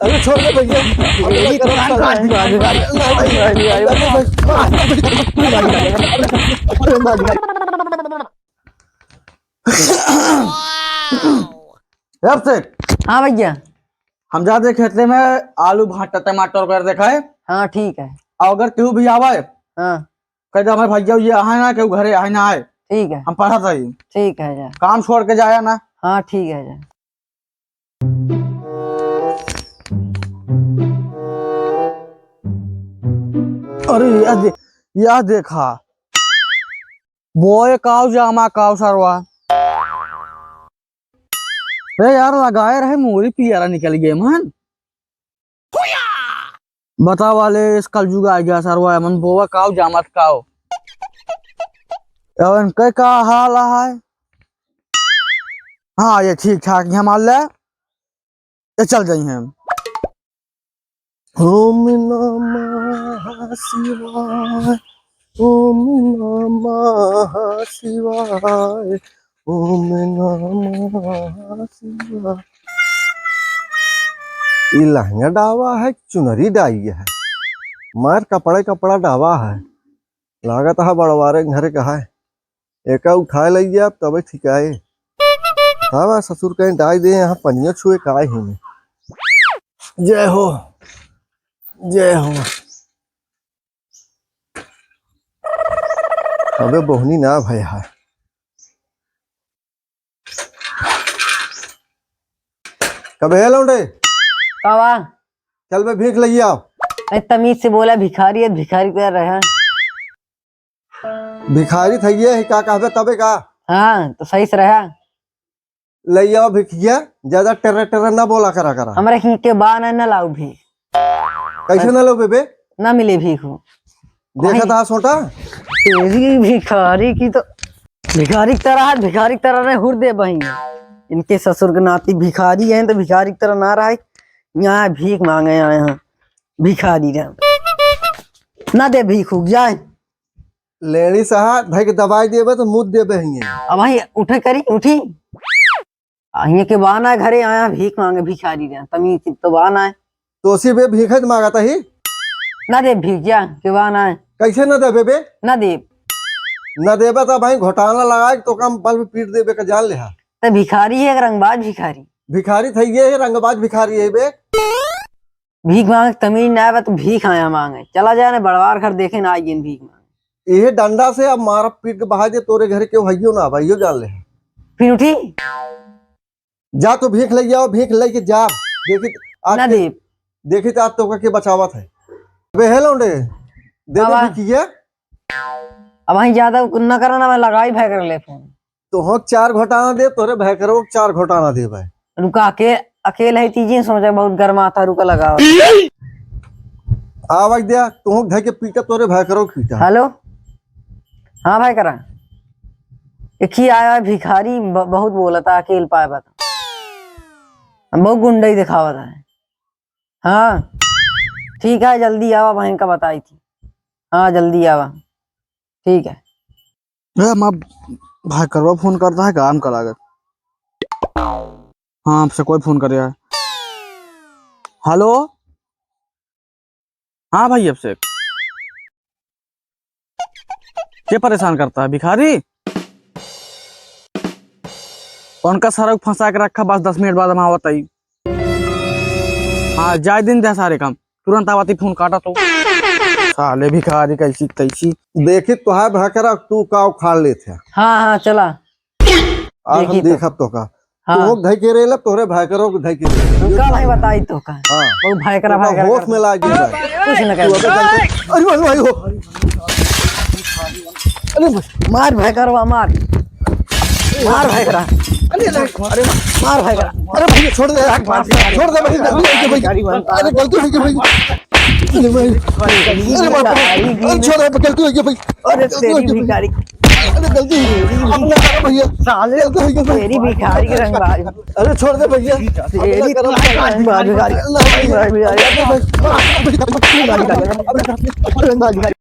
अरे छोड़ दे भैया। यार से हाँ भैया। हम जाते खेतले में आलू भाटा टमाटर कर देखा है। हाँ ठीक है। और अगर केहू भी आवे हाँ कह हमारे भैया ये आए ना केहू घरे आए ना आए ठीक है। हम पढ़ा था ठीक है जा। काम छोड़ के जाया ना। हाँ ठीक है जा। अरे यह देखा बोए काव जामा काव सरवा। अरे यार लगाए रहे मोरी पियारा निकल गए मन। बता वाले इस कलयुग आ गया सरवा मन बोआ काव जामत काव। एवन के का हाल है। हाँ ये ठीक ठाक है मान ले ये चल गई हैं। ओम नमः शिवाय ओम नमः शिवाय ओम नमः शिवाय। ये लहंगा डावा है चुनरी डाई है मार कपड़ा डावा है लागत है बड़वारे घर का है एक उठाए लइए आप तबे ठिकाए हाँ ससुर कहीं डाई दे यहाँ पनिया छुए काए ही में। जय हो जय हो। अबे बोहनी ना भय है कबे लौंडे कावा चल मैं भीख लइए आओ। तमीज से बोला भिखारी है भिखारी कर रहे हैं। भिखारी थइए का कहबे तबे का। हाँ तो सही से रहा। लइए आओ भिखिया ज्यादा टेर ना बोला करा हमारे ही के बान न लाऊ भी कैसे ना लो बेबे ना मिले भीख हो। देखा था सोटा तेरी भिखारी की तो भिखारी की तरह है भिखारी की तरह ने हुर दे बही इनके ससुर के नाती भिखारी हैं तो भिखारी की तरह ना रहा यहाँ भीख मांगे आए हैं भिखारी रहे ना दे भीख उग जाए। लेनी सहा भाई के दवाई देबे तो मुद देबे हिए। अब वही उठे करी उठी अहिए के बान आए घरे आया भीख मांगे भिखारी रहे तमीज तो बान आए तो उसी बे भीखत मांगता ही ना दे भीख जा के बान आए कैसे न दे बेबे ना दे न देबे तो भाई घोटाला लगाए तो कम पल में पीट देबे का जान ले। तो भिखारी है रंगबाज भिखारी भिखारी थइए है रंगबाज भिखारी है बे। भीख मांगे तमीज ना आए तो भीख आया मांगे चला जाए ना बड़वार घर देखे ना आइए भीख मांगे। ये डंडा से अब मारा पीट के बहा दे तोरे घर के भइयो ना भइयो जान ले। फिर उठी जा तो भीख ले जाओ भीख ले के जा देखी ना दे देखी तो आज तो के बचावत है बे हेलो दे दे भीखिया। अब वहीं ज्यादा न करो ना मैं लगाई भाई कर ले फोन तो हो 4 घोटाना दे तोरे भाई करो 4 घोटाना दे भाई। रुका के अकेले ही तीजी सोचा बहुत गर्मा था रुका लगाओ आवाज दिया तू घर के पीटा तोरे भाई करो पीटा। हेलो हाँ भाई करा एक ही आया भिखारी बहुत बोला था अकेले पाए बता बहुत गुंडई दिखावा था। हाँ ठीक है जल्दी आवा बहन का बताई थी। हाँ जल्दी आवा ठीक है। मैं भाई करवा फोन करता है काम का लागत। हाँ आपसे कोई फोन कर रहा है। हेलो हाँ भाई अब से क्या परेशान करता है भिखारी उनका सड़क फंसा के रखा बस 10 मिनट बाद हम आवत आई। हाँ जाए दिन दे सारे काम तुरंत आवती फोन काटा तो साले भिखारी कैसी तैसी। देखी तो है भाकरा तू का उखाड़ ले थे। हाँ हाँ चला आज हम देखा तो का हाँ। तू धई के रेला तोरे भाई करो धई के का भाई बताई तो का हां वो भाई करा होश में लाग गई कुछ न कर अरे भाई हो अरे मार भाई करवा मार भाई करा अरे मार भाई करा अरे भाई छोड़ दे छोड़ दे भाई अरे गलती हो गई भाई अरे भाई अरे छोड़ दे गलती हो गई भाई अरे तेरी भिखारी अरे गलती हो गई अपना करो भैया साले तेरी भिखारी के रंगबाज अरे छोड़ दे भैया तेरी रंगबाज भिखारी अरे भाई